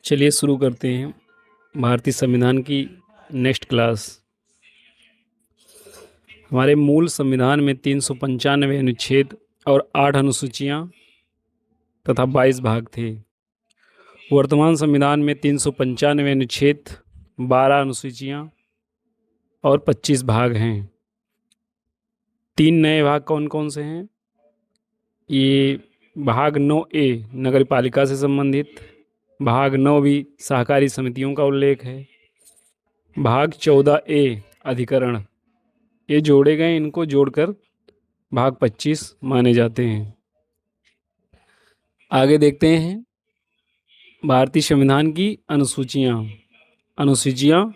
चलिए शुरू करते हैं भारतीय संविधान की नेक्स्ट क्लास। हमारे मूल संविधान में 395 अनुच्छेद और 8 अनुसूचियां तथा 22 भाग थे। वर्तमान संविधान में 395 अनुच्छेद, 12 अनुसूचियां और 25 भाग हैं। 3 नए भाग कौन कौन से हैं? ये भाग 9A नगर पालिका से संबंधित, भाग 9B सहकारी समितियों का उल्लेख है, भाग 14A अधिकरण, ये जोड़े गए, इनको जोड़कर भाग 25 माने जाते हैं। आगे देखते हैं भारतीय संविधान की अनुसूचियां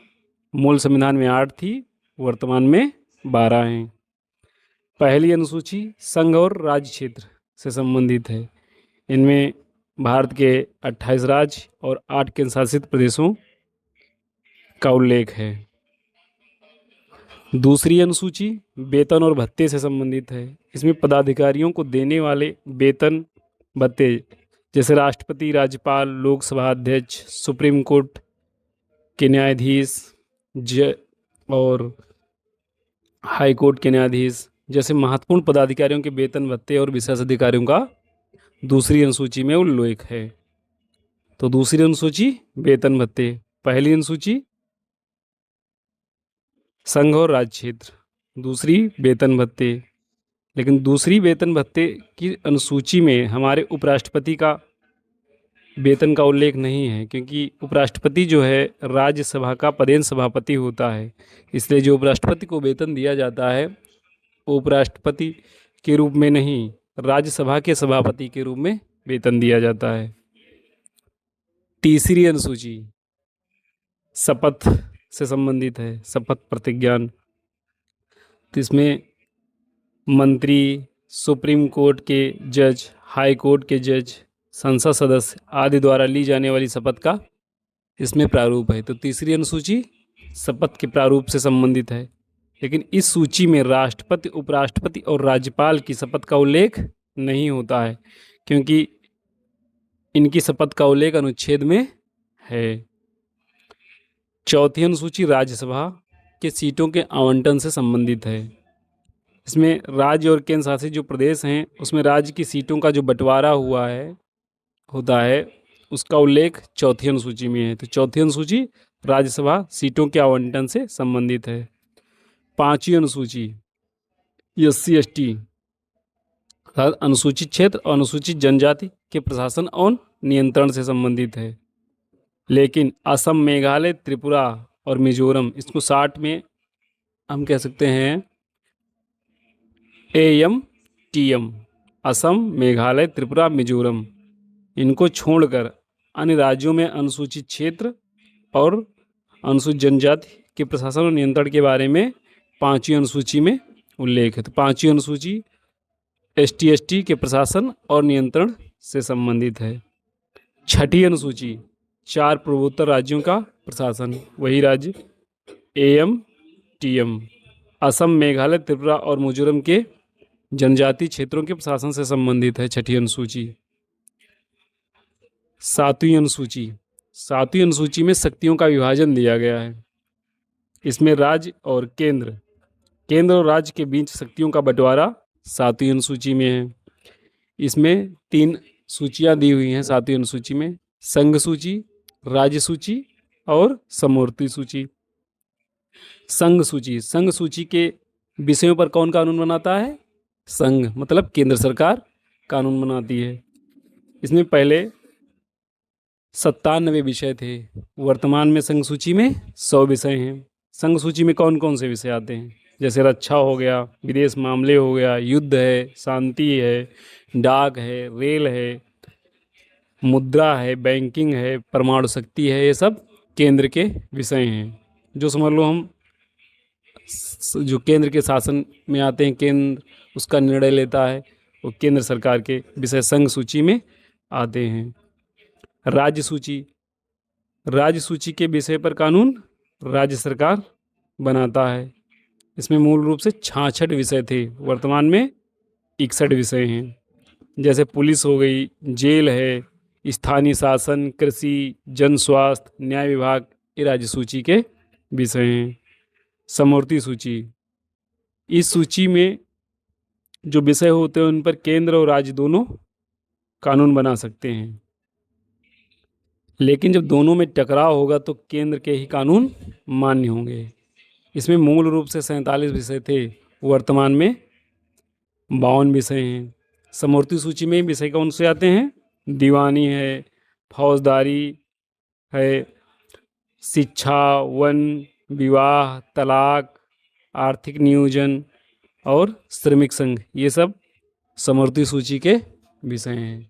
मूल संविधान में 8 थी, वर्तमान में 12 हैं। पहली अनुसूची संघ और राज्य क्षेत्र से संबंधित है। इनमें भारत के 28 राज्य और 8 केंद्र शासित प्रदेशों का उल्लेख है। दूसरी अनुसूची वेतन और भत्ते से संबंधित है। इसमें पदाधिकारियों को देने वाले वेतन भत्ते, जैसे राष्ट्रपति, राज्यपाल, लोकसभा अध्यक्ष, सुप्रीम कोर्ट के न्यायाधीश और हाई कोर्ट के न्यायाधीश जैसे महत्वपूर्ण पदाधिकारियों के वेतन भत्ते और विशेष अधिकारियों का दूसरी अनुसूची में उल्लेख है। तो दूसरी अनुसूची वेतन भत्ते, पहली अनुसूची संघ और राज्य क्षेत्र, दूसरी वेतन भत्ते। लेकिन दूसरी वेतन भत्ते की अनुसूची में हमारे उपराष्ट्रपति का वेतन का उल्लेख नहीं है, क्योंकि उपराष्ट्रपति जो है राज्यसभा का पदेन सभापति होता है। इसलिए जो उपराष्ट्रपति को वेतन दिया जाता है वो उपराष्ट्रपति के रूप में नहीं, राज्यसभा के सभापति के रूप में वेतन दिया जाता है। तीसरी अनुसूची शपथ से संबंधित है, शपथ प्रतिज्ञान। तो इसमें मंत्री, सुप्रीम कोर्ट के जज, हाई कोर्ट के जज, संसद सदस्य आदि द्वारा ली जाने वाली शपथ का इसमें प्रारूप है। तो तीसरी अनुसूची शपथ के प्रारूप से संबंधित है। लेकिन इस सूची में राष्ट्रपति, उपराष्ट्रपति और राज्यपाल की शपथ का उल्लेख नहीं होता है, क्योंकि इनकी शपथ का उल्लेख अनुच्छेद में है। चौथी अनुसूची राज्यसभा के सीटों के आवंटन से संबंधित है। इसमें राज्य और केंद्र शासित जो प्रदेश हैं उसमें राज्य की सीटों का जो बंटवारा होता है उसका उल्लेख चौथी अनुसूची में है। तो चौथी अनुसूची राज्यसभा सीटों के आवंटन से संबंधित है। पांचवी अनुसूची SC/ST अनुसूचित क्षेत्र और अनुसूचित जनजाति के प्रशासन और नियंत्रण से संबंधित है। लेकिन असम, मेघालय, त्रिपुरा और मिजोरम, इसको 60 में हम कह सकते हैं AMTM, असम, मेघालय, त्रिपुरा, मिजोरम, इनको छोड़कर अन्य राज्यों में अनुसूचित क्षेत्र और अनुसूचित जनजाति के प्रशासन और नियंत्रण के बारे में पांचवी अनुसूची में उल्लेख है। तो पांचवी अनुसूची ST/ST के प्रशासन और नियंत्रण से संबंधित है। छठी अनुसूची 4 पूर्वोत्तर राज्यों का प्रशासन, वही राज्य AMTM, असम, मेघालय, त्रिपुरा और मिजोरम के जनजातीय क्षेत्रों के प्रशासन से संबंधित है छठी अनुसूची। सातवीं अनुसूची में शक्तियों का विभाजन दिया गया है। इसमें राज्य और केंद्र और राज्य के बीच शक्तियों का बंटवारा सातवीं अनुसूची में है। इसमें 3 सूचियां दी हुई हैं सातवीं अनुसूची में: संघ सूची, राज्य सूची और समवर्ती सूची। संघ सूची के विषयों पर कौन कानून बनाता है? संघ, मतलब केंद्र सरकार कानून बनाती है। इसमें पहले 97 विषय थे, वर्तमान में संघ सूची में 100 विषय हैं। संघ सूची में कौन कौन से विषय आते हैं? जैसे रक्षा हो गया, विदेश मामले हो गया, युद्ध है, शांति है, डाक है, रेल है, मुद्रा है, बैंकिंग है, परमाणु शक्ति है, ये सब केंद्र के विषय हैं। जो समझ लो हम जो केंद्र के शासन में आते हैं, केंद्र उसका निर्णय लेता है, वो केंद्र सरकार के विषय संघ सूची में आते हैं। राज्य सूची के विषय पर कानून राज्य सरकार बनाता है। इसमें मूल रूप से 66 विषय थे, वर्तमान में 61 विषय हैं। जैसे पुलिस हो गई, जेल है, स्थानीय शासन, कृषि, जन स्वास्थ्य, न्याय विभाग ये राज्य सूची के विषय हैं। समवर्ती सूची, इस सूची में जो विषय होते हैं उन पर केंद्र और राज्य दोनों कानून बना सकते हैं, लेकिन जब दोनों में टकराव होगा तो केंद्र के ही कानून मान्य होंगे। इसमें मूल रूप से 47 विषय थे, वर्तमान में 52 विषय हैं। समवर्ती सूची में विषय कौन से आते हैं? दीवानी है, फौजदारी है, शिक्षा, वन, विवाह, तलाक, आर्थिक नियोजन और श्रमिक संघ, ये सब समवर्ती सूची के विषय हैं।